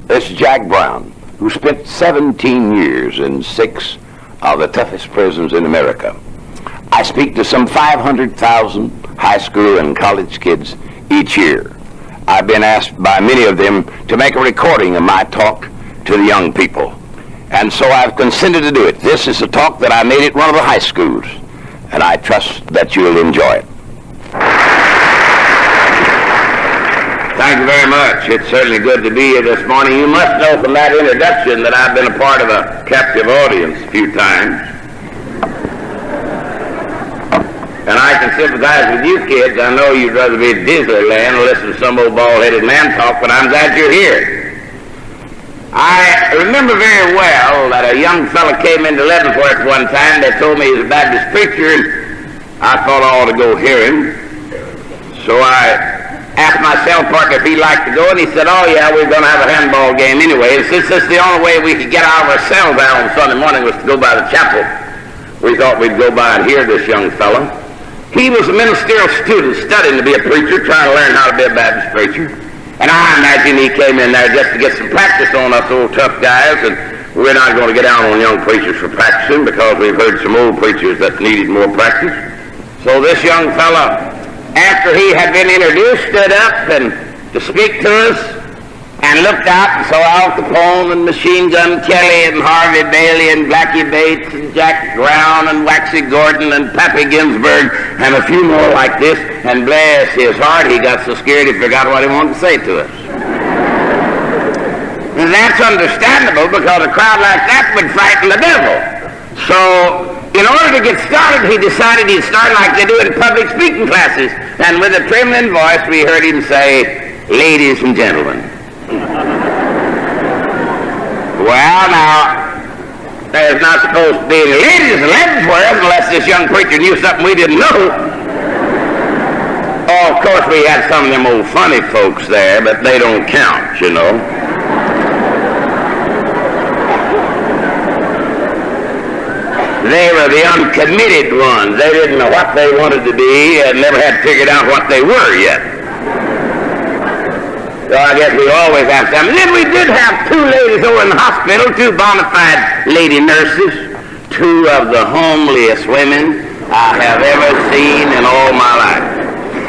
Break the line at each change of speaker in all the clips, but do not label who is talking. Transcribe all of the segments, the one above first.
This is Jack Brown, who spent 17 years in 6 of the toughest prisons in America. I speak to some 500,000 high school and college kids each year. I've been asked by many of them to make a recording of my talk to the young people, and so I've consented to do it. This is a talk that I made at one of the high schools, and I trust that you'll enjoy it. Thank you very much. It's certainly good to be here this morning. You must know from that introduction that I've been a part of a captive audience a few times. And I can sympathize with you kids. I know you'd rather be at Disneyland or listen to some old bald-headed man talk, but I'm glad you're here. I remember very well that a young fellow came into Leavenworth one time. They told me he was a Baptist preacher, and I thought I ought to go hear him. So I asked my cell partner if he'd like to go, and he said, oh yeah, we're going to have a handball game anyway. And since this is the only way we could get out of our cells out on Sunday morning was to go by the chapel, we thought we'd go by and hear this young fellow. He was a ministerial student studying to be a preacher, trying to learn how to be a Baptist preacher. And I imagine he came in there just to get some practice on us old tough guys, and we're not going to get down on young preachers for practicing because we've heard some old preachers that needed more practice. So this young fellow, after he had been introduced, stood up and to speak to us and looked out and saw Al Capone and Machine Gun Kelly and Harvey Bailey and Blackie Bates and Jack Brown and Waxy Gordon and Pappy Ginsburg and a few more like this, and bless his heart, he got so scared he forgot what he wanted to say to us. And that's understandable because a crowd like that would frighten the devil. So in order to get started, he decided he'd start like they do in public speaking classes. And with a trembling voice, we heard him say, ladies and gentlemen. Well, now, there's not supposed to be any ladies in Leavenworth unless this young preacher knew something we didn't know. Oh, of course, we had some of them old funny folks there, but they don't count, you know. They were the uncommitted ones. They didn't know what they wanted to be and never had figured out what they were yet. So I guess we always have some. And then we did have 2 ladies over in the hospital, 2 bona fide lady nurses, 2 of the homeliest women I have ever seen in all my life.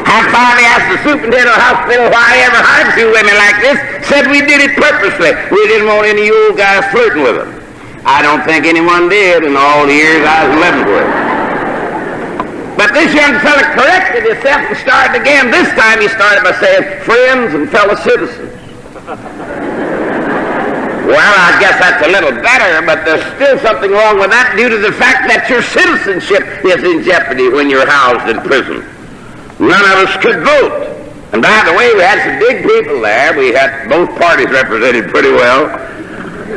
I finally asked the superintendent of the hospital why he ever hired 2 women like this. Said we did it purposely. We didn't want any old guys flirting with them. I don't think anyone did in all the years I was in Leavenworth. But this young fella corrected himself and started again. This time he started by saying, friends and fellow citizens. Well, I guess that's a little better, but there's still something wrong with that due to the fact that your citizenship is in jeopardy when you're housed in prison. None of us could vote. And by the way, we had some big people there. We had both parties represented pretty well.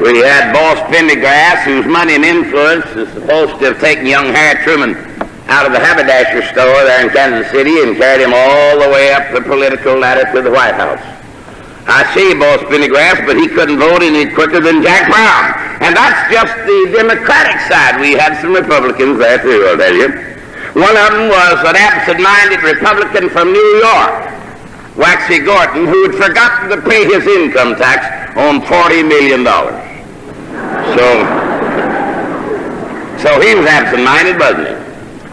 We had Boss Pendergrass, whose money and influence is supposed to have taken young Harry Truman out of the haberdasher store there in Kansas City and carried him all the way up the political ladder to the White House. I see Boss Pendergrass, but he couldn't vote any quicker than Jack Brown. And that's just the Democratic side. We had some Republicans there too, I'll tell you. One of them was an absent-minded Republican from New York, Waxy Gordon, who had forgotten to pay his income tax on $40 million. So he was absent-minded, wasn't he?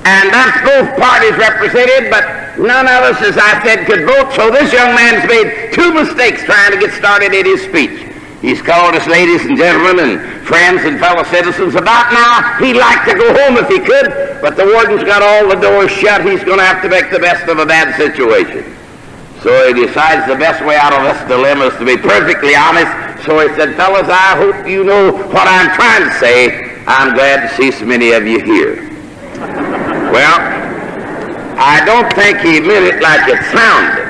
And that's both parties represented, but none of us, as I said, could vote. So this young man's made 2 mistakes trying to get started in his speech. He's called us ladies and gentlemen and friends and fellow citizens. About now, he'd like to go home if he could, but the warden's got all the doors shut. He's going to have to make the best of a bad situation. So he decides the best way out of this dilemma is to be perfectly honest. So he said, fellas, I hope you know what I'm trying to say. I'm glad to see so many of you here. Well, I don't think he meant it like it sounded.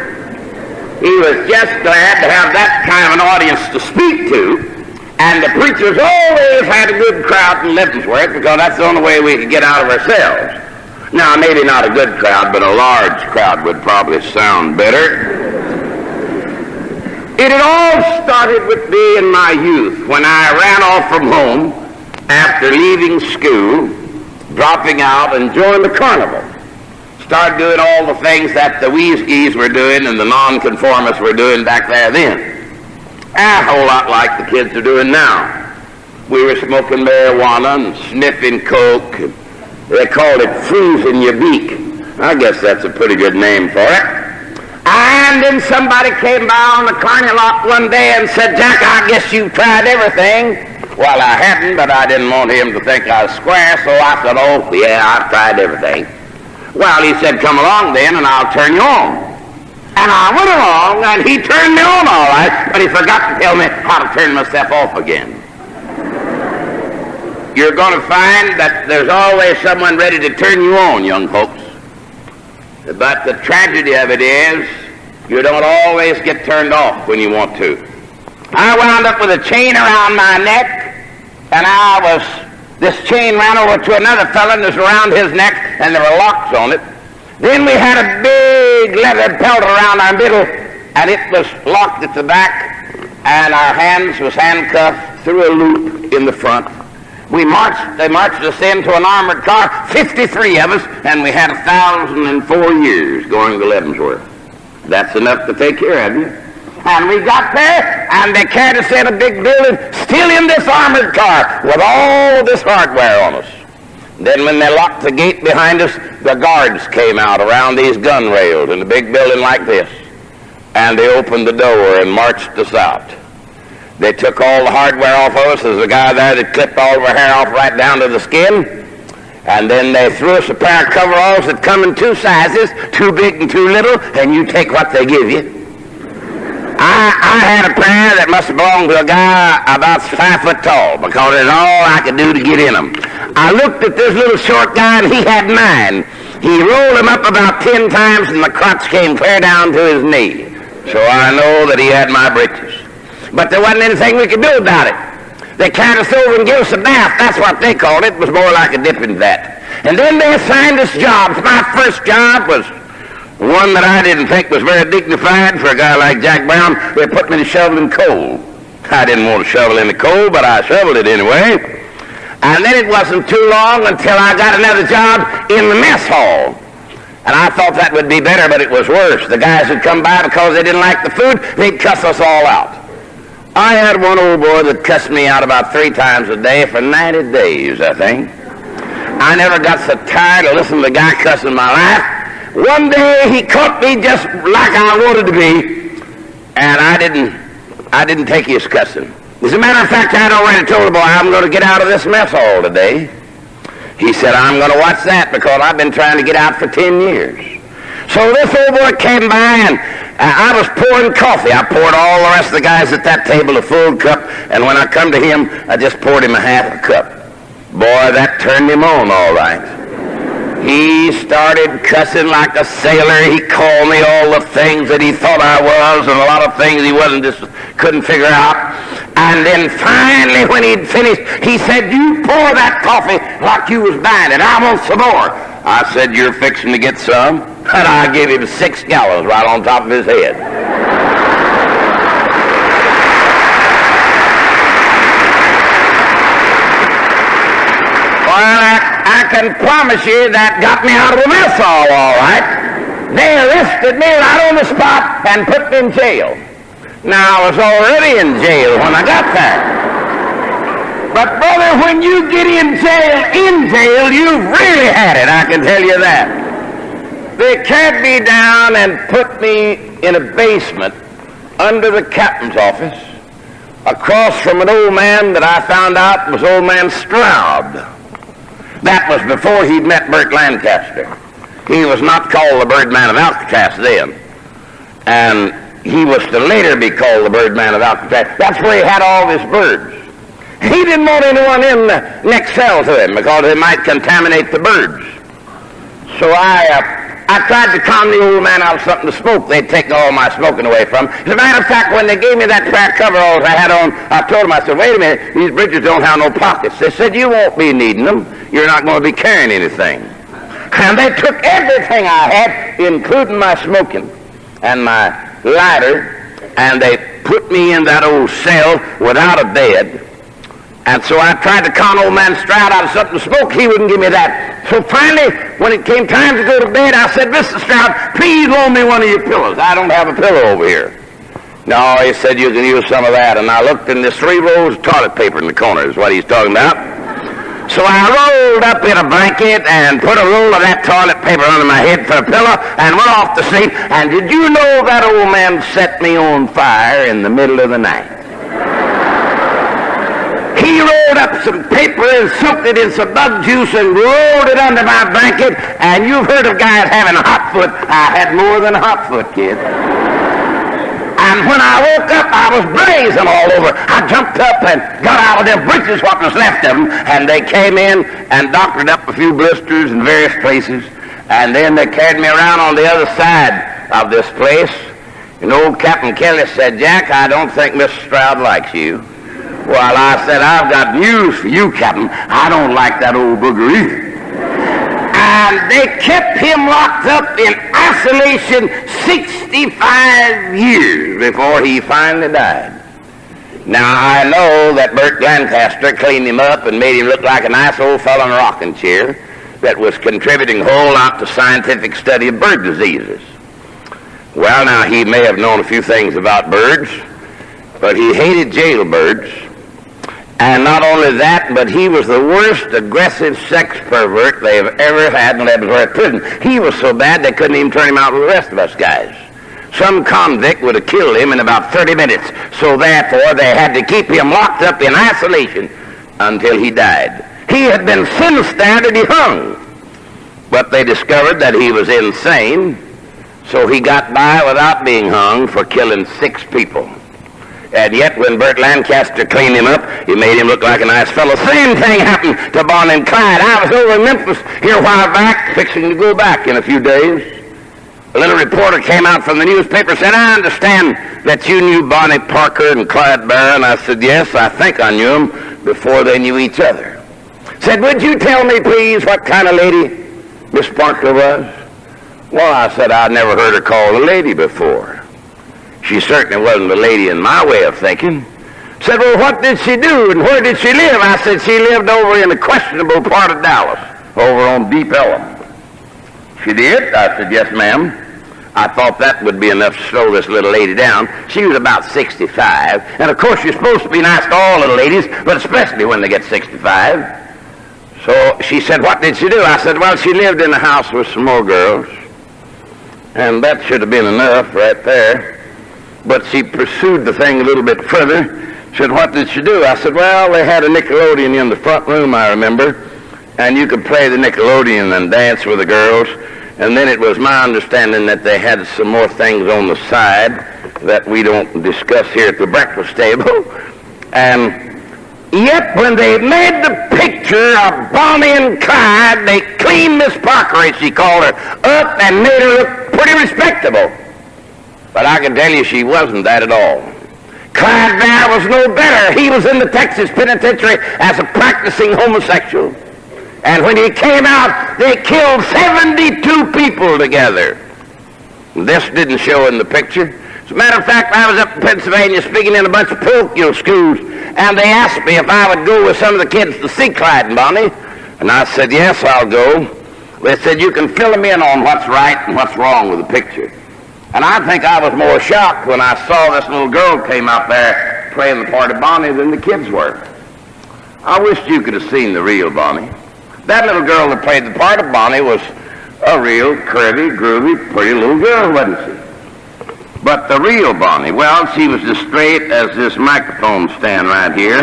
He was just glad to have that kind of an audience to speak to. And the preachers always had a good crowd in Leavenworth because that's the only way we could get out of ourselves. Now, maybe not a good crowd, but a large crowd would probably sound better. It had all started with me in my youth when I ran off from home after leaving school, dropping out, and joined the carnival. Started doing all the things that the Weeskies were doing and the nonconformists were doing back there then. A whole lot like the kids are doing now. We were smoking marijuana and sniffing coke. They called it freezing your beak. I guess that's a pretty good name for it. And then somebody came by on the corner lot one day and said, "Jack, I guess you've tried everything." Well, I hadn't, but I didn't want him to think I was square, so I said, "Oh, yeah, I've tried everything." Well, he said, "Come along then, and I'll turn you on." And I went along, and he turned me on all right, but he forgot to tell me how to turn myself off again. You're going to find that there's always someone ready to turn you on, young folks. But the tragedy of it is, you don't always get turned off when you want to. I wound up with a chain around my neck, and this chain ran over to another fellow and was around his neck, and there were locks on it. Then we had a big leather belt around our middle, and it was locked at the back, and our hands was handcuffed through a loop in the front. They marched us into an armored car, 53 of us, and we had 1,004 years going to Leavenworth. That's enough to take care of you. And we got there, and they carried us in a big building, still in this armored car, with all this hardware on us. Then when they locked the gate behind us, the guards came out around these gun rails in a big building like this, and they opened the door and marched us out. They took all the hardware off of us. There's a guy there that clipped all of our hair off right down to the skin. And then they threw us a pair of coveralls that come in two sizes, too big and too little, and you take what they give you. I had a pair that must have belonged to a guy about 5 foot tall, because it's all I could do to get in them. I looked at this little short guy, and he had mine. He rolled him up about 10 times, and the crotch came clear down to his knee. So I know that he had my breeches. But there wasn't anything we could do about it. They carried us over and gave us a bath. That's what they called it. It was more like a dipping vat. And then they assigned us jobs. My first job was one that I didn't think was very dignified for a guy like Jack Brown. They put me to shoveling coal. I didn't want to shovel any coal, but I shoveled it anyway. And then it wasn't too long until I got another job in the mess hall. And I thought that would be better, but it was worse. The guys would come by because they didn't like the food, they'd cuss us all out. I had one old boy that cussed me out about 3 times a day for 90 days, I think. I never got so tired of listening to the guy cussing my life. One day he caught me just like I wanted to be, and I didn't take his cussing. As a matter of fact, I'd already told the boy, "I'm going to get out of this mess hall today." He said, "I'm going to watch that, because I've been trying to get out for 10 years. So this old boy came by, and I was pouring coffee. I poured all the rest of the guys at that table a full cup, and when I come to him, I just poured him a half a cup. Boy, that turned him on all right. He started cussing like a sailor. He called me all the things that he thought I was, and a lot of things he wasn't, just couldn't figure out. And then finally, when he'd finished, he said, "You pour that coffee like you was buying it. I want some more." I said, "You're fixing to get some?" And I gave him 6 gallons right on top of his head. Well, I can promise you that got me out of the mess hall, all right. They arrested me right on the spot and put me in jail. Now, I was already in jail when I got there. But, brother, when you get in jail, you've really had it, I can tell you that. They carried me down and put me in a basement under the captain's office, across from an old man that I found out was old man Stroud. That was before he'd met Burt Lancaster. He was not called the Birdman of Alcatraz then. And he was to later be called the Birdman of Alcatraz. That's where he had all his birds. He didn't want anyone in the next cell to him, because they might contaminate the birds. So I tried to calm the old man out of something to smoke. They'd taken all my smoking away from him. As a matter of fact, when they gave me that pair of coveralls I had on, I told them, I said, "Wait a minute, these breeches don't have no pockets." They said, "You won't be needing them. You're not going to be carrying anything." And they took everything I had, including my smoking and my lighter, and they put me in that old cell without a bed. And so I tried to con old man Stroud out of something to smoke. He wouldn't give me that. So finally, when it came time to go to bed, I said, "Mr. Stroud, please loan me one of your pillows. I don't have a pillow over here." No, he said you can use some of that. And I looked in this 3 rolls of toilet paper in the corner is what he's talking about. So I rolled up in a blanket and put a roll of that toilet paper under my head for a pillow and went off to sleep. And did you know that old man set me on fire in the middle of the night? He rolled up some paper and soaked it in some bug juice and rolled it under my blanket. And you've heard of guys having a hot foot. I had more than a hot foot, kid. And when I woke up, I was blazing all over. I jumped up and got out of them breeches, what was left of them, and they came in and doctored up a few blisters in various places. And then they carried me around on the other side of this place. And old Captain Kelly said, "Jack, I don't think Mr. Stroud likes you." Well, I said, "I've got news for you, Captain. I don't like that old booger either." And they kept him locked up in isolation 65 years before he finally died. Now, I know that Bert Lancaster cleaned him up and made him look like a nice old fellow in a rocking chair that was contributing a whole lot to scientific study of bird diseases. Well, now, he may have known a few things about birds, but he hated jailbirds. And not only that, but he was the worst aggressive sex pervert they've ever had in Leavenworth prison. He was so bad they couldn't even turn him out with the rest of us guys. Some convict would have killed him in about 30 minutes. So therefore, they had to keep him locked up in isolation until he died. He had been sentenced there to be hung. But they discovered that he was insane, so he got by without being hung for killing 6 people. And yet, when Bert Lancaster cleaned him up, he made him look like a nice fellow. Same thing happened to Bonnie and Clyde. I was over in Memphis here a while back, fixing to go back in a few days. A little reporter came out from the newspaper and said, "I understand that you knew Bonnie Parker and Clyde Barron." I said, "Yes, I think I knew them before they knew each other." Said, "Would you tell me, please, what kind of lady Miss Parker was?" Well, I said, "I'd never heard her called a lady before. She certainly wasn't a lady in my way of thinking." Said, "Well, what did she do and where did she live?" I said, "She lived over in a questionable part of Dallas, over on Deep Ellum." "She did?" I said, "Yes, ma'am." I thought that would be enough to slow this little lady down. She was about 65, and of course you're supposed to be nice to all little ladies, but especially when they get 65. So she said, "What did she do?" I said, "Well, she lived in a house with some more girls." And that should have been enough right there. But she pursued the thing a little bit further. Said, "What did she do?" I said, "Well, they had a Nickelodeon in the front room, I remember, and you could play the Nickelodeon and dance with the girls. And then it was my understanding that they had some more things on the side that we don't discuss here at the breakfast table. And yet, when they made the picture of Bonnie and Clyde, they cleaned Miss Parker, as she called her, up and made her look pretty respectable. But I can tell you she wasn't that at all. Clyde Barron was no better. He was in the Texas penitentiary as a practicing homosexual. And when he came out, they killed 72 people together. This didn't show in the picture. As a matter of fact, I was up in Pennsylvania speaking in a bunch of parochial schools, and they asked me if I would go with some of the kids to see Clyde and Bonnie. And I said, "Yes, I'll go." They said, "You can fill them in on what's right and what's wrong with the picture." And I think I was more shocked when I saw this little girl came out there playing the part of Bonnie than the kids were. I wished you could have seen the real Bonnie. That little girl that played the part of Bonnie was a real curvy, groovy, pretty little girl, wasn't she? But the real Bonnie, well, she was as straight as this microphone stand right here,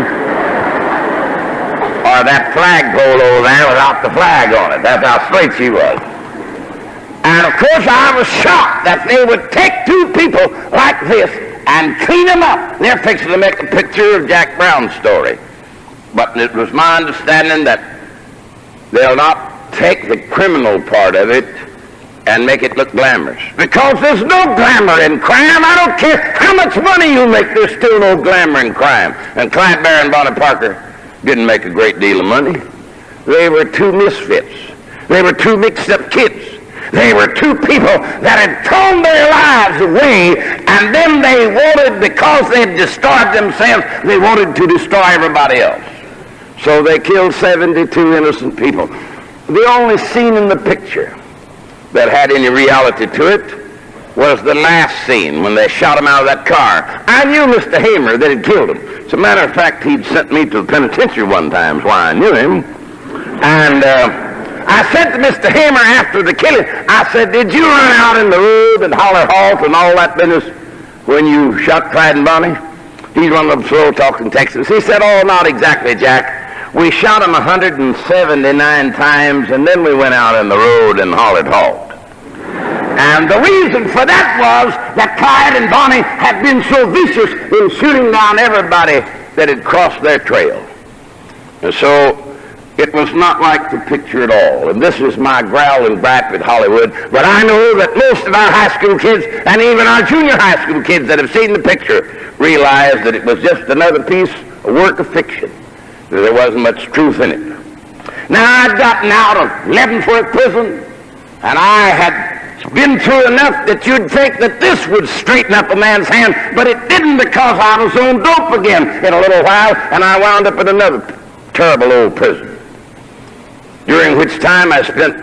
or that flagpole over there without the flag on it. That's how straight she was. And of course I was shocked that they would take 2 people like this and clean them up. They're fixing to make a picture of Jack Brown's story. But it was my understanding that they'll not take the criminal part of it and make it look glamorous. Because there's no glamour in crime. I don't care how much money you make, there's still no glamour in crime. And Clyde Barron and Bonnie Parker didn't make a great deal of money. They were 2 misfits. They were 2 mixed-up kids. They were 2 people that had thrown their lives away, and then they wanted, because they had destroyed themselves, they wanted to destroy everybody else. So they killed 72 innocent people. The only scene in the picture that had any reality to it was the last scene when they shot him out of that car. I knew Mr. Hamer that had killed him. As a matter of fact, he'd sent me to the penitentiary one time, so I knew him. And I said to Mr. Hamer after the killing, I said, did you run out in the road and holler halt and all that business when you shot Clyde and Bonnie? He's one of them slow-talking Texans. He said, oh, not exactly, Jack. We shot him 179 times, and then we went out in the road and hollered halt. And the reason for that was that Clyde and Bonnie had been so vicious in shooting down everybody that had crossed their trail. And so it was not like the picture at all. And this was my growl and gripe with Hollywood. But I know that most of our high school kids and even our junior high school kids that have seen the picture realize that it was just another piece of work of fiction. That there wasn't much truth in it. Now, I'd gotten out of Leavenworth prison, and I had been through enough that you'd think that this would straighten up a man's hand, but it didn't, because I was on dope again in a little while, and I wound up in another terrible old prison, during which time I spent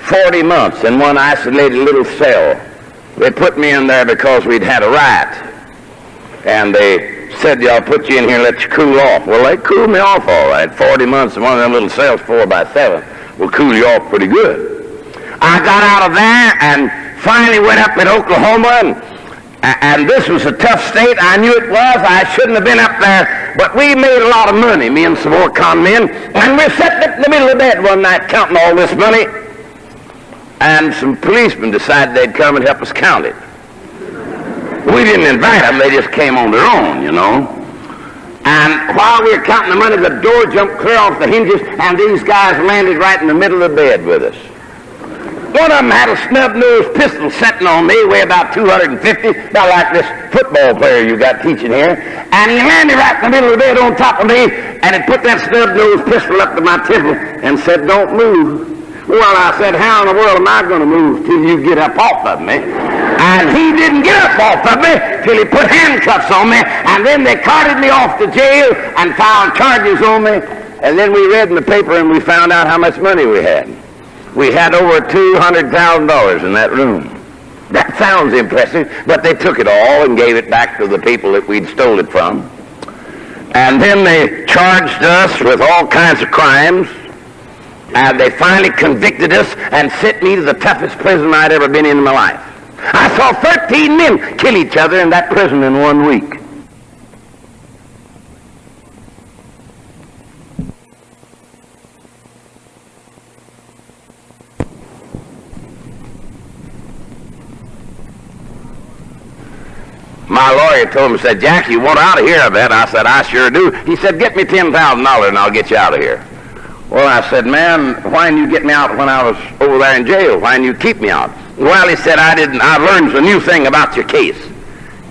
40 months in one isolated little cell. They put me in there because we'd had a riot, and they said, I'll put you in here and let you cool off. Well, they cooled me off all right. 40 months in one of them little cells, 4 by 7, will cool you off pretty good. I got out of there and finally went up in Oklahoma, and this was a tough state. I knew it was. I shouldn't have been up there, but we made a lot of money, me and some more con men, and we're sitting up in the middle of the bed one night counting all this money, and some policemen decided they'd come and help us count it. We didn't invite them. They just came on their own, you know. And while we were counting the money, the door jumped clear off the hinges, and these guys landed right in the middle of the bed with us. One of them had a snub-nosed pistol sitting on me, weigh about 250, about like this football player you got teaching here. And he landed right in the middle of the bed on top of me, and he put that snub-nosed pistol up to my temple and said, don't move. Well, I said, how in the world am I going to move till you get up off of me? And he didn't get up off of me till he put handcuffs on me, and then they carted me off to jail and filed charges on me. And then we read in the paper and we found out how much money we had. We had over $200,000 in that room. That sounds impressive, but they took it all and gave it back to the people that we'd stole it from. And then they charged us with all kinds of crimes, and they finally convicted us and sent me to the toughest prison I'd ever been in my life. I saw 13 men kill each other in that prison in 1 week. My lawyer told him, said, Jack, you want out of here, I bet. I said, I sure do. He said, get me $10,000 and I'll get you out of here. Well, I said, man, why didn't you get me out when I was over there in jail? Why didn't you keep me out? Well, he said, I learned a new thing about your case.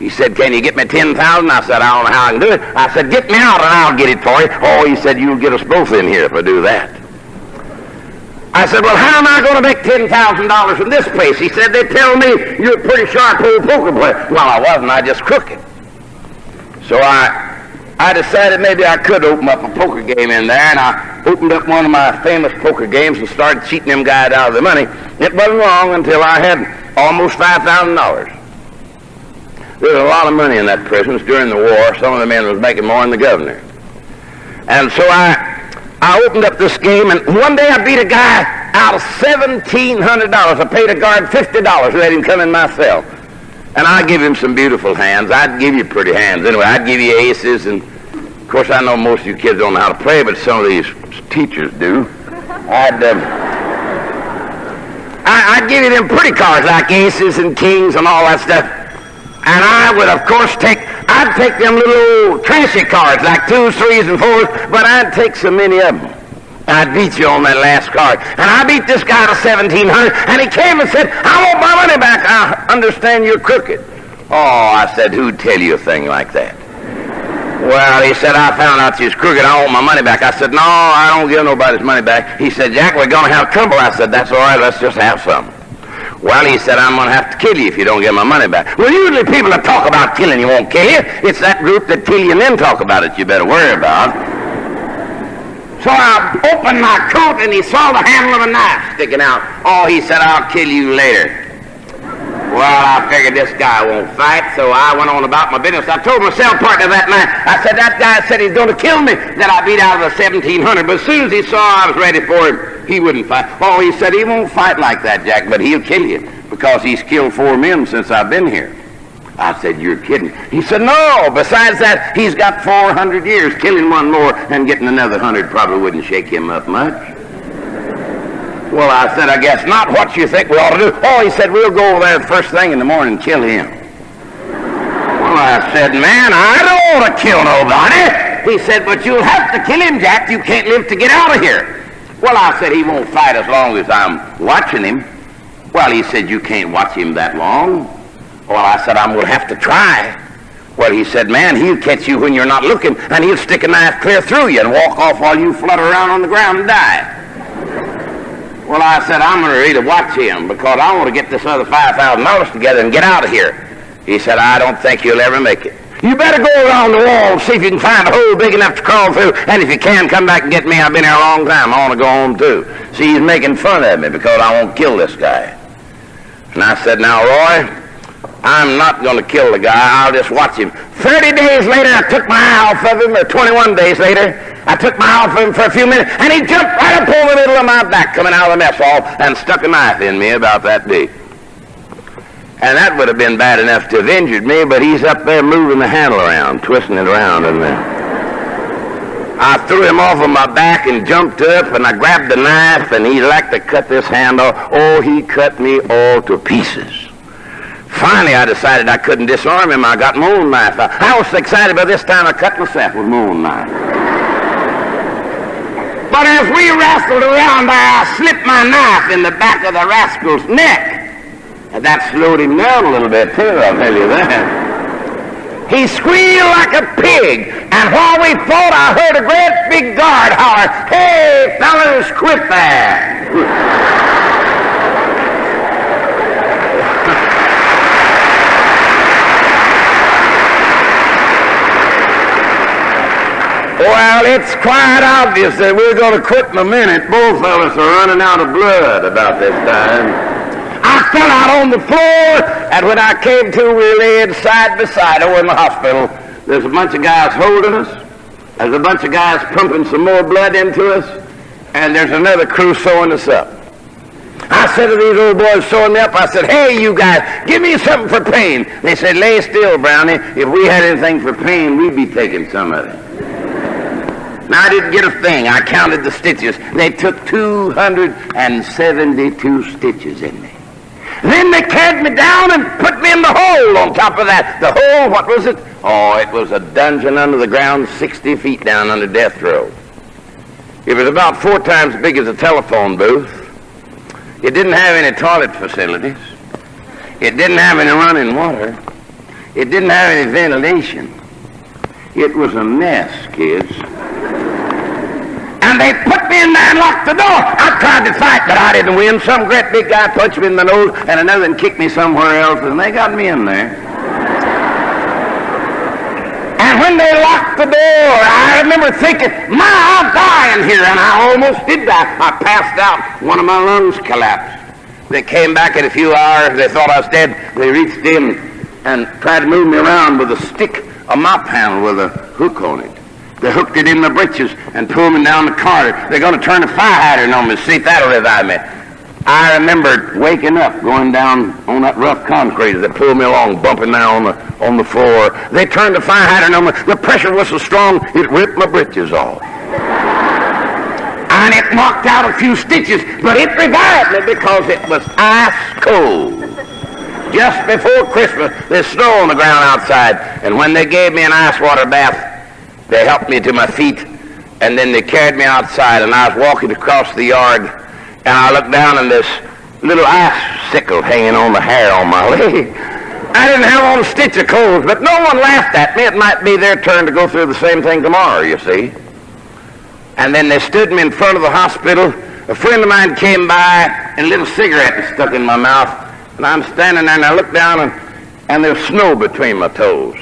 He said, can you get me $10,000? I said, I don't know how I can do it. I said, get me out and I'll get it for you. Oh, he said, you'll get us both in here if I do that. I said, well, how am I going to make $10,000 in this place? He said, they tell me you're a pretty sharp old poker player. Well, I wasn't. I just crooked. So I decided maybe I could open up a poker game in there, and I opened up one of my famous poker games and started cheating them guys out of their money. It wasn't long until I had almost $5,000. There was a lot of money in that prison. During the war, some of the men was making more than the governor. And so I opened up this game, and one day I beat a guy out of $1,700. I paid a guard $50 to let him come in my cell. And I give him some beautiful hands. I'd give you pretty hands. Anyway, I'd give you aces, and of course I know most of you kids don't know how to play, but some of these teachers do. I'd give you them pretty cards like aces and kings and all that stuff. And I would, of course, I'd take them little old trashy cards like 2s, 3s, and 4s, but I'd take so many of them. I'd beat you on that last card. And I beat this guy to $1,700, and he came and said, I want my money back. I understand you're crooked. Oh, I said, who'd tell you a thing like that? Well, he said, I found out you was crooked. I want my money back. I said, no, I don't give nobody's money back. He said, Jack, we're going to have trouble. I said, that's all right. Let's just have some. Well, he said, I'm going to have to kill you if you don't get my money back. Well, usually people that talk about killing you won't kill you. It's that group that kill you and then talk about it you better worry about. So I opened my coat, and he saw the handle of a knife sticking out. Oh, he said, I'll kill you later. Well, I figured this guy won't fight, so I went on about my business. I told my cell partner that night, I said, that guy said he's going to kill me, that I beat out of the 1700. But as soon as he saw I was ready for him, he wouldn't fight. Oh, he said, he won't fight like that, Jack, but he'll kill you because he's killed 4 men since I've been here. I said, you're kidding. He said, no. Besides that, he's got 400 years. Killing one more and getting another 100 probably wouldn't shake him up much. Well, I said, I guess not. What you think we ought to do? Oh, he said, we'll go over there the first thing in the morning and kill him. Well, I said, man, I don't want to kill nobody. He said, but you'll have to kill him, Jack. You can't live to get out of here. Well, I said, he won't fight as long as I'm watching him. Well, he said, you can't watch him that long. Well, I said, I'm going to have to try. Well, he said, man, he'll catch you when you're not looking, and he'll stick a knife clear through you and walk off while you flutter around on the ground and die. Well, I said, I'm going to really watch him because I want to get this other $5,000 together and get out of here. He said, I don't think you'll ever make it. You better go around the wall and see if you can find a hole big enough to crawl through, and if you can, come back and get me. I've been here a long time. I want to go home, too. See, he's making fun of me because I won't kill this guy. And I said, now, Roy, I'm not going to kill the guy. I'll just watch him. 30 days later, I took my eye off of him, or 21 days later, I took my eye off of him for a few minutes, and he jumped right up over the middle of my back coming out of the mess hall and stuck a knife in me about that deep. And that would have been bad enough to have injured me, but he's up there moving the handle around, twisting it around, and I threw him off of my back and jumped up, and I grabbed the knife, and he'd like to cut this hand off. Oh, he cut me all to pieces. Finally, I decided I couldn't disarm him. I got my own knife. I was so excited by this time I cut myself with my own knife. But as we wrestled around there, I slipped my knife in the back of the rascal's neck. And that slowed him down a little bit, too, I'll tell you that. He squealed like a pig, and while we fought, I heard a great big guard holler, hey, fellas, quit that. Well, it's quite obvious that we're going to quit in a minute. Both fellas are running out of blood about this time. I fell out on the floor, and when I came to, we laid side by side over in the hospital. There's a bunch of guys holding us. There's a bunch of guys pumping some more blood into us, and there's another crew sewing us up. I said to these old boys sewing me up, I said, hey, you guys, give me something for pain. They said, lay still, Brownie. If we had anything for pain, we'd be taking some of it. Now, I didn't get a thing. I counted the stitches. They took 272 stitches in me. Then they carried me down and put me in the hole on top of that. The hole, what was it? Oh, it was a dungeon under the ground 60 feet down under death row. It was about 4 times big as a telephone booth. It didn't have any toilet facilities. It didn't have any running water. It didn't have any ventilation. It was a mess, kids. And they put me in there and locked the door. I tried to fight, but I didn't win. Some great big guy punched me in the nose, and another one kicked me somewhere else, and they got me in there. And when they locked the door, I remember thinking, I'll die in here, and I almost did die. I passed out. One of my lungs collapsed. They came back in a few hours. They thought I was dead. They reached in and tried to move me around with a stick, a mop handle with a hook on it. They hooked it in my britches and pulled me down the corridor. They're going to turn a fire hydrant on me, see if that'll revive me. I remember waking up, going down on that rough concrete that pulled me along, bumping down on the floor. They turned the fire hydrant on me. The pressure was so strong, it ripped my britches off. And it knocked out a few stitches, but it revived me because it was ice cold. Just before Christmas, there's snow on the ground outside, and when they gave me an ice water bath, they helped me to my feet, and then they carried me outside, and I was walking across the yard, and I looked down, and this little icicle hanging on the hair on my leg. I didn't have on a stitch of clothes, but no one laughed at me. It might be their turn to go through the same thing tomorrow, you see. And then they stood me in front of the hospital. A friend of mine came by, and a little cigarette was stuck in my mouth, and I'm standing there, and I looked down, and there's snow between my toes.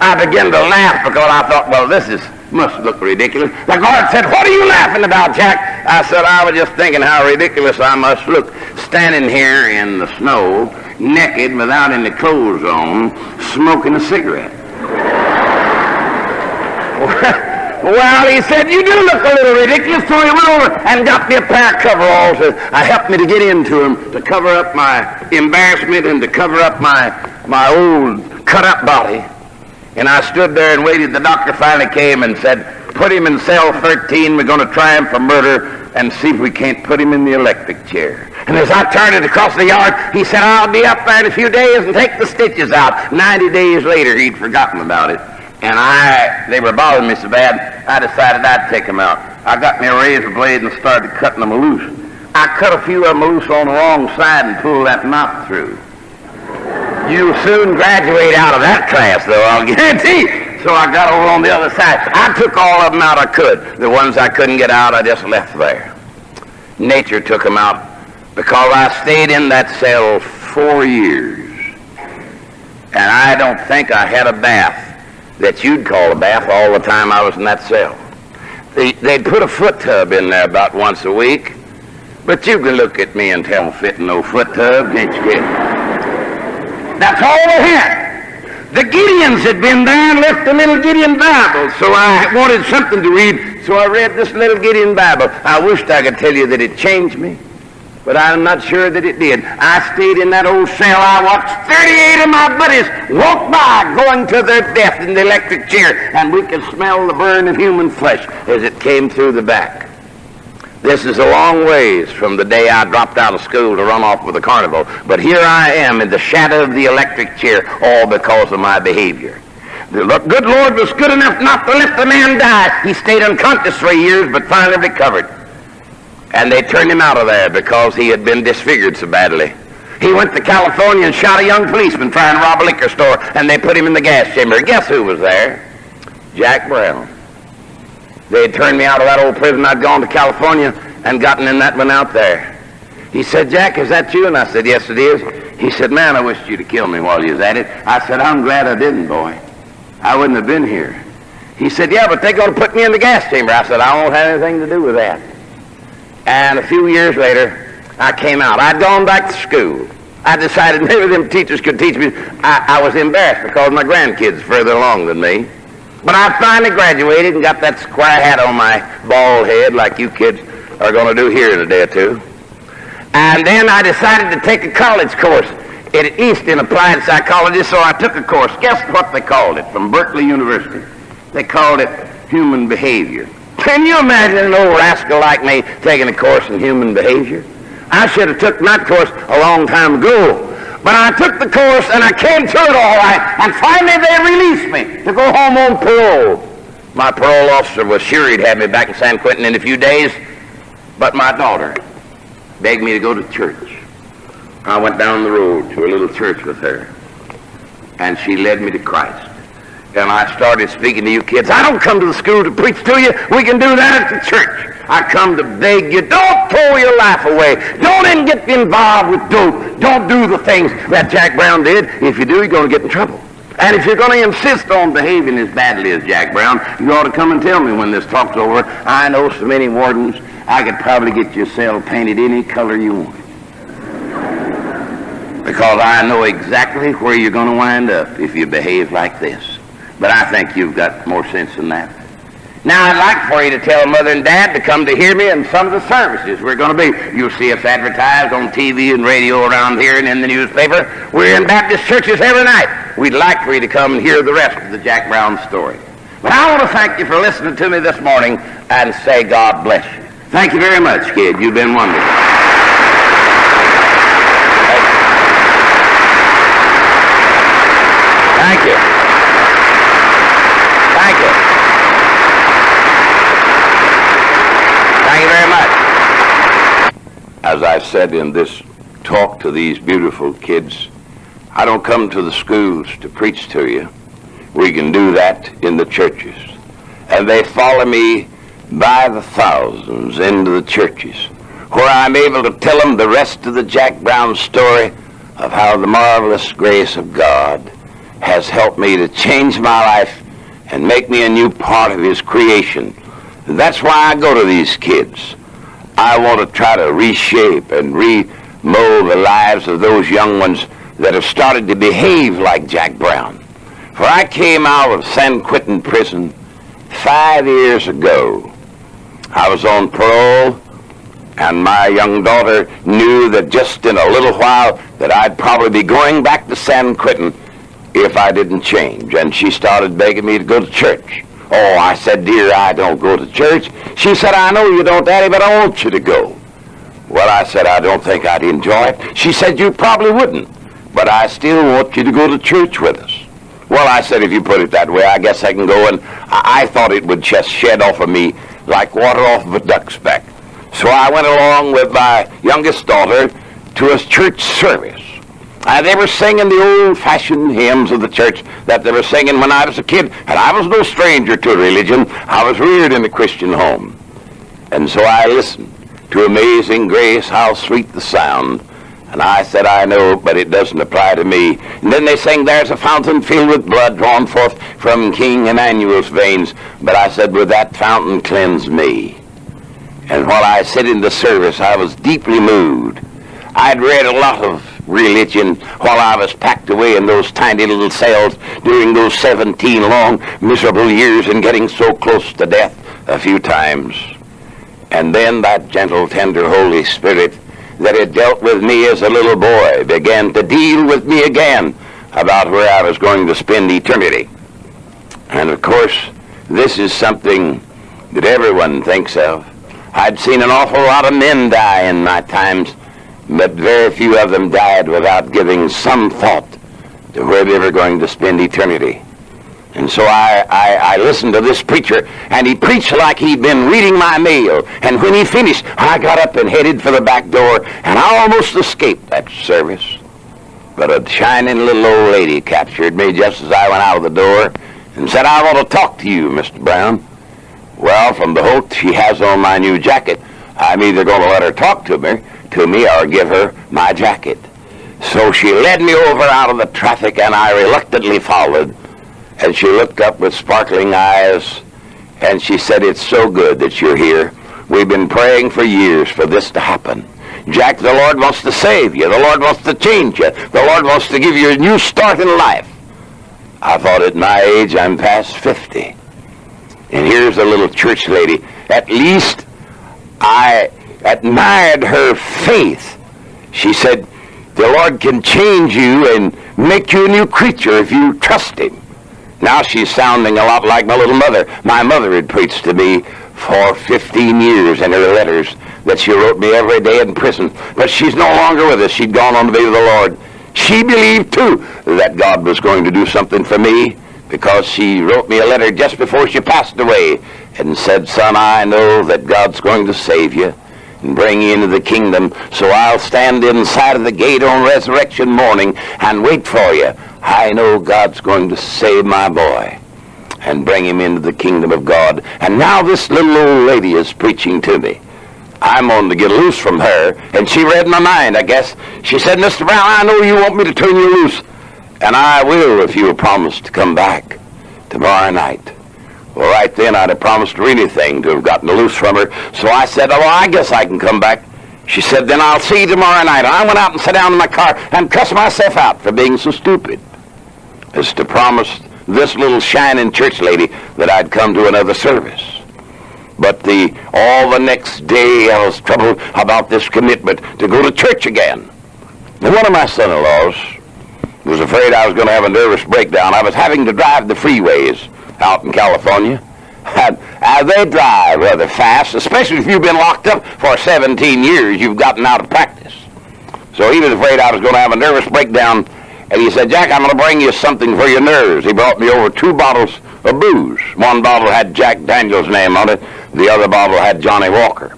I began to laugh because I thought, well, this must look ridiculous. The guard said, what are you laughing about, Jack? I said, I was just thinking how ridiculous I must look standing here in the snow naked without any clothes on, smoking a cigarette. Well, he said, you do look a little ridiculous, so he went over and got me a pair of coveralls. Helped me to get into them, to cover up my embarrassment and to cover up my old cut-up body. And I stood there and waited. The doctor finally came and said, put him in cell 13. We're going to try him for murder and see if we can't put him in the electric chair. And as I turned it across the yard, he said, I'll be up there in a few days and take the stitches out. 90 days later, he'd forgotten about it. And they were bothering me so bad, I decided I'd take them out. I got me a razor blade and started cutting them loose. I cut a few of them loose on the wrong side and pulled that knot through. You'll soon graduate out of that class, though, I'll guarantee. So I got over on the other side. I took all of them out I could. The ones I couldn't get out, I just left there. Nature took them out because I stayed in that cell 4 years. And I don't think I had a bath that you'd call a bath all the time I was in that cell. They'd put a foot tub in there about once a week, but you can look at me and tell them fitting no foot tub, can't you, kid? That's all they had. The Gideons had been there and left a little Gideon Bible, so I wanted something to read, so I read this little Gideon Bible. I wished I could tell you that it changed me, but I'm not sure that it did. I stayed in that old cell. I watched 38 of my buddies walk by going to their death in the electric chair, and we could smell the burn of human flesh as it came through the back. This is a long ways from the day I dropped out of school to run off with a carnival, but here I am in the shadow of the electric chair, all because of my behavior. The good Lord was good enough not to let the man die. He stayed unconscious 3 years, but finally recovered. And they turned him out of there because he had been disfigured so badly. He went to California and shot a young policeman trying to rob a liquor store, and they put him in the gas chamber. Guess who was there? Jack Brown. They had turned me out of that old prison. I'd gone to California and gotten in that one out there. He said, Jack, is that you? And I said, yes, it is. He said, man, I wished you to kill me while you was at it. I said, I'm glad I didn't, boy. I wouldn't have been here. He said, yeah, but they're going to put me in the gas chamber. I said, I won't have anything to do with that. And a few years later, I came out. I'd gone back to school. I decided maybe them teachers could teach me. I was embarrassed because my grandkids further along than me. But I finally graduated and got that square hat on my bald head like you kids are going to do here in a day or two. And then I decided to take a college course at East in applied psychology, so I took a course. Guess what they called it from Berkeley University? They called it human behavior. Can you imagine an old rascal like me taking a course in human behavior? I should have took that course a long time ago. But I took the course and I came through it all right, and finally they released me to go home on parole. My parole officer was sure he'd have me back in San Quentin in a few days, but my daughter begged me to go to church. I went down the road to a little church with her, and she led me to Christ. And I started speaking to you kids. I don't come to the school to preach to you. We can do that at the church. I come to beg you, don't throw your life away. Don't even get involved with dope. Don't do the things that Jack Brown did. If you do, you're going to get in trouble. And if you're going to insist on behaving as badly as Jack Brown, you ought to come and tell me when this talk's over. I know so many wardens, I could probably get your cell painted any color you want. Because I know exactly where you're going to wind up if you behave like this. But I think you've got more sense than that. Now, I'd like for you to tell Mother and Dad to come to hear me in some of the services we're going to be. You'll see us advertised on TV and radio around here and in the newspaper. We're in Baptist churches every night. We'd like for you to come and hear the rest of the Jack Brown story. But I want to thank you for listening to me this morning and say God bless you. Thank you very much, kid. You've been wonderful. Thank you. Thank you. Thank you very much. As I said in this talk to these beautiful kids, I don't come to the schools to preach to you. We can do that in the churches. And they follow me by the thousands into the churches, where I'm able to tell them the rest of the Jack Brown story of how the marvelous grace of God has helped me to change my life and make me a new part of his creation. And that's why I go to these kids. I want to try to reshape and remold the lives of those young ones
that have started to behave like Jack Brown. For I came out of San Quentin prison 5 years ago. I was on parole, and my young daughter knew that just in a little while that I'd probably be going back to San Quentin if I didn't change. And she started begging me to go to church. Oh, I said, dear, I don't go to church. She said, I know you don't, Daddy, but I want you to go. Well, I said, I don't think I'd enjoy it. She said, you probably wouldn't, but I still want you to go to church with us. Well, I said, if you put it that way, I guess I can go. And I thought it would just shed off of me like water off of a duck's back. So I went along with my youngest daughter to a church service. They were singing the old-fashioned hymns of the church that they were singing when I was a kid, and I was no stranger to religion. I was reared in a Christian home. And so I listened to Amazing Grace, how sweet the sound. And I said, I know, but it doesn't apply to me. And then they sang, there's a fountain filled with blood drawn forth from King Emmanuel's veins. But I said, would that fountain cleanse me? And while I sat in the service, I was deeply moved. I'd read a lot of religion while I was packed away in those tiny little cells during those 17 long, miserable years and getting so close to death a few times. And then that gentle, tender Holy Spirit that had dealt with me as a little boy began to deal with me again about where I was going to spend eternity. And of course, this is something that everyone thinks of. I'd seen an awful lot of men die in my times, but very few of them died without giving some thought to where they were going to spend eternity. And so I listened to this preacher, and he preached like he'd been reading my mail. And when he finished, I got up and headed for the back door, and I almost escaped that service. But a shining little old lady captured me just as I went out of the door and said, I want to talk to you, Mr. Brown. Well, from the hook she has on my new jacket, I'm either going to let her talk to me or give her my jacket. So she led me over out of the traffic, and I reluctantly followed. And she looked up with sparkling eyes, and she said, it's so good that you're here. We've been praying for years for this to happen. Jack, the Lord wants to save you. The Lord wants to change you. The Lord wants to give you a new start in life. I thought at my age, I'm past 50. And here's a little church lady. At least I admired her faith. She said, the Lord can change you and make you a new creature if you trust him. Now she's sounding a lot like my little mother. My mother had preached to me for 15 years in her letters that she wrote me every day in prison. But she's no longer with us. She'd gone on to be with the Lord. She believed, too, that God was going to do something for me, because she wrote me a letter just before she passed away and said, son, I know that God's going to save you and bring you into the kingdom, so I'll stand inside of the gate on resurrection morning and wait for you. I know God's going to save my boy and bring him into the kingdom of God. And now this little old lady is preaching to me. I'm on to get loose from her, and she read my mind, I guess. She said, Mr. Brown, I know you want me to turn you loose, and I will if you will promise to come back tomorrow night. Well, right then I'd have promised her anything to have gotten loose from her, so I said, oh, I guess I can come back. She said, then I'll see you tomorrow night. And I went out and sat down in my car and cussed myself out for being so stupid as to promise this little shining church lady that I'd come to another service. But all the next day I was troubled about this commitment to go to church again. And one of my son-in-laws was afraid I was going to have a nervous breakdown. I was having to drive the freeways out in California. And they drive rather fast, especially if you've been locked up for 17 years. You've gotten out of practice. So he was afraid I was going to have a nervous breakdown. And he said, Jack, I'm going to bring you something for your nerves. He brought me over 2 bottles of booze. One bottle had Jack Daniels' name on it. The other bottle had Johnny Walker.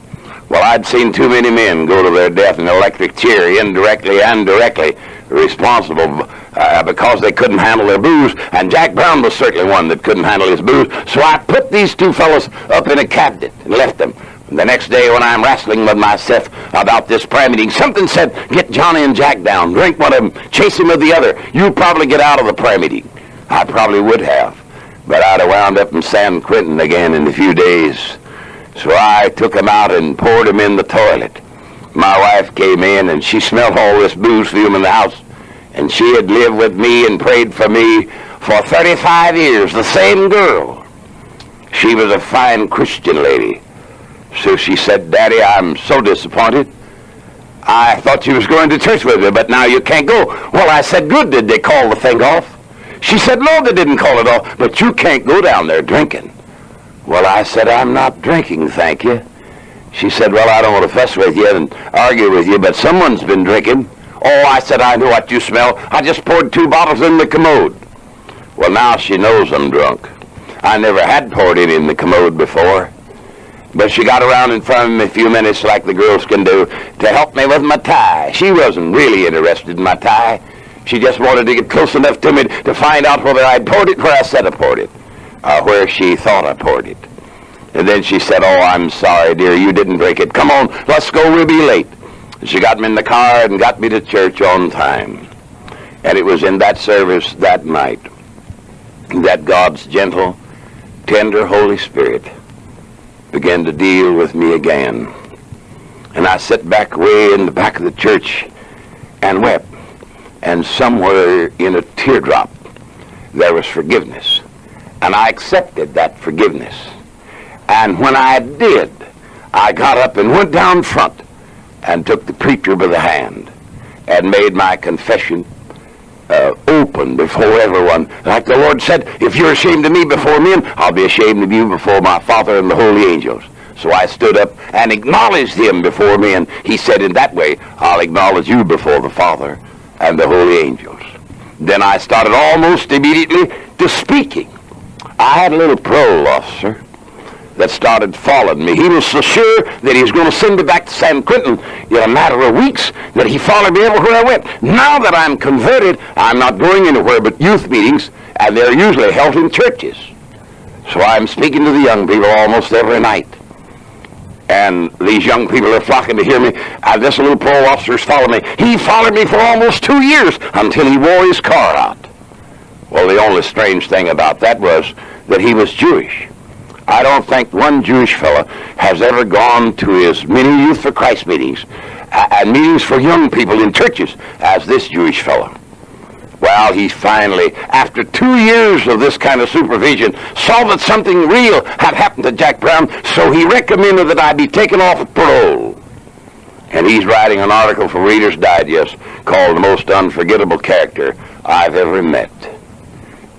Well, I'd seen too many men go to their death in an electric chair, indirectly and directly responsible because they couldn't handle their booze. And Jack Brown was certainly one that couldn't handle his booze. So I put these 2 fellows up in a cabinet and left them. The next day when I'm wrestling with myself about this prayer meeting, something said, get Johnny and Jack down, drink one of them, chase him with the other. You'll probably get out of the prayer meeting. I probably would have, but I'd have wound up in San Quentin again in a few days. So I took him out and poured him in the toilet. My wife came in and she smelled all this booze fume in the house, And she had lived with me and prayed for me for 35 years, the same girl. She was a fine Christian lady. So she said, Daddy, I'm so disappointed. I thought you was going to church with me, but now you can't go. Well, I said, good. Did they call the thing off? She said, no, they didn't call it off, but you can't go down there drinking. Well, I said, I'm not drinking, thank you. She said, well, I don't want to fuss with you and argue with you, but someone's been drinking. Oh, I said, I know what you smell. I just poured 2 bottles in the commode. Well, now she knows I'm drunk. I never had poured it in the commode before. But she got around in front of me a few minutes like the girls can do to help me with my tie. She wasn't really interested in my tie. She just wanted to get close enough to me to find out whether I'd poured it where I said I poured it, or where she thought I poured it. And then she said, oh, I'm sorry, dear, you didn't drink it. Come on, let's go, we'll be late. And she got me in the car and got me to church on time. And it was in that service that night that God's gentle, tender Holy Spirit began to deal with me again. And I sat back way in the back of the church and wept. And somewhere in a teardrop there was forgiveness. And I accepted that forgiveness. And when I did, I got up and went down front and took the preacher by the hand and made my confession open before everyone. Like the Lord said, if you're ashamed of me before men, I'll be ashamed of you before my Father and the holy angels. So I stood up and acknowledged him before men. He said, in that way, I'll acknowledge you before the Father and the holy angels. Then I started almost immediately to speaking. I had a little parole officer that started following me. He was so sure that he was going to send me back to San Quentin in a matter of weeks that he followed me everywhere I went. Now that I'm converted, I'm not going anywhere but youth meetings, and they're usually held in churches. So I'm speaking to the young people almost every night. And these young people are flocking to hear me. This little parole officer's following me. He followed me for almost 2 years until he wore his car out. Well, the only strange thing about that was that he was Jewish. I don't think one Jewish fellow has ever gone to as many Youth for Christ meetings and meetings for young people in churches as this Jewish fellow. Well, he finally, after 2 years of this kind of supervision, saw that something real had happened to Jack Brown, so he recommended that I be taken off parole. And he's writing an article for Reader's Digest called The Most Unforgettable Character I've Ever Met.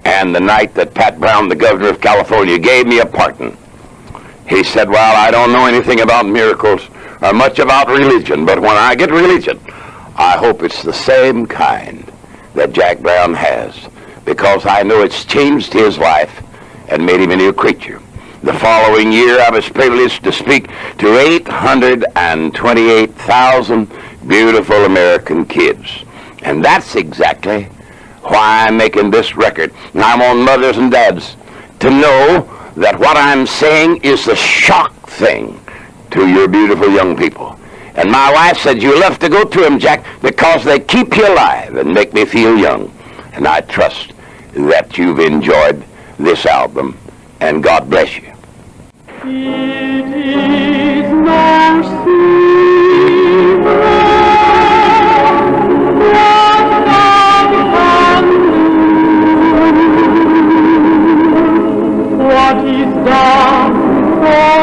And the night that Pat Brown, the governor of California, gave me a pardon, he said, well, I don't know anything about miracles or much about religion, but when I get religion, I hope it's the same kind that Jack Brown has, because I know it's changed his life and made him a new creature. The following year, I was privileged to speak to 828,000 beautiful American kids. And that's exactly why I'm making this record. And I want mothers and dads to know that what I'm saying is the shock thing to your beautiful young people. And my wife said, you love to go to them, Jack, because they keep you alive and make me feel young. And I trust that you've enjoyed this album, and God bless you.
It is no secret. What is done for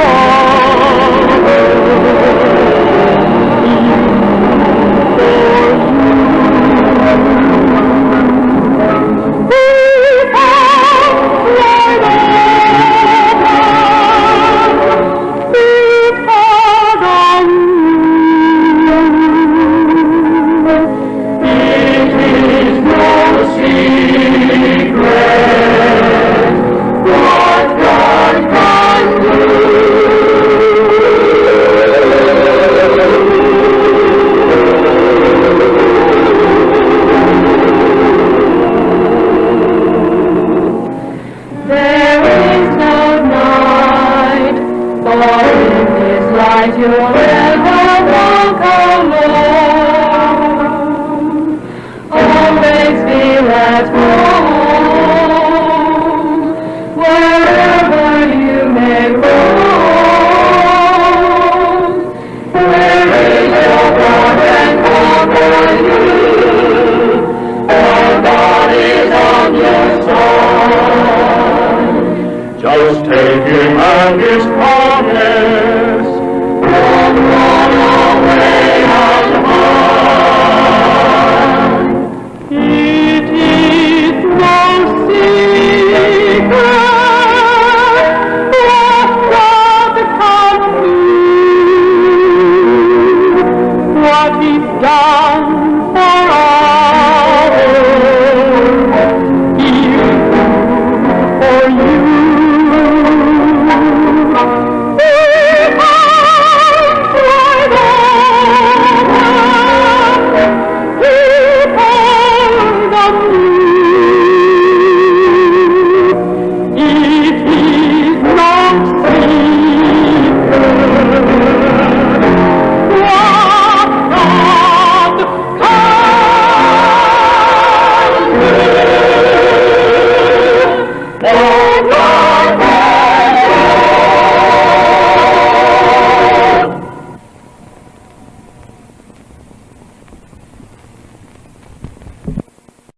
and his promise.